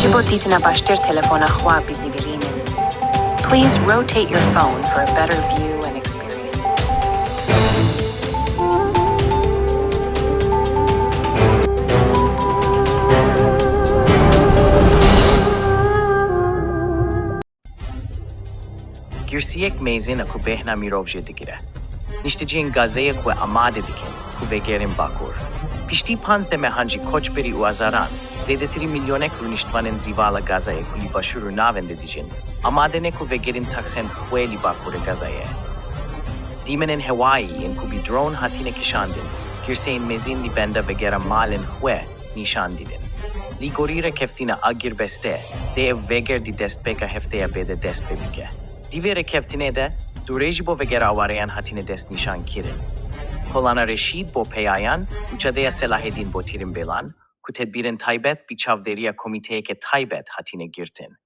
Ji bo dîtina baştir telefona xwe bizîvirînin. Please rotate your phone for a better view and experience. Girsiyek mêzin ku bêhna mirov jê digire. Xelkê Gazzeyê ku amade dikin ku vegerin bakur. Piştî 15 mehancî koçberî û azaran, zêdetirî milyonek rûniştvanên zîvala Gazzeyê ku lî başûr û navên didîjin, amadene ku vegerin taksên xwe lî bakurê Gazzeyê. Dîmenên hewayî yên ku bî drone hatîne kişandin, girseyên mêzin lî benda vegera malên xwe nîşan didin. Lî gorîre keftîna agir beste, dê ev veger dî destpêka hefteya bêde dest pê bike. Divêre keftinê de, durê ji bo vegera awareyan hatîne dest nîşan kirin. Kolana reşîd bo peyayan û çadeya selahedîn bo tîrin bêlan, ku tedbîrên taybet bî çavdêriya komîteyeke taybet hatîne girtin.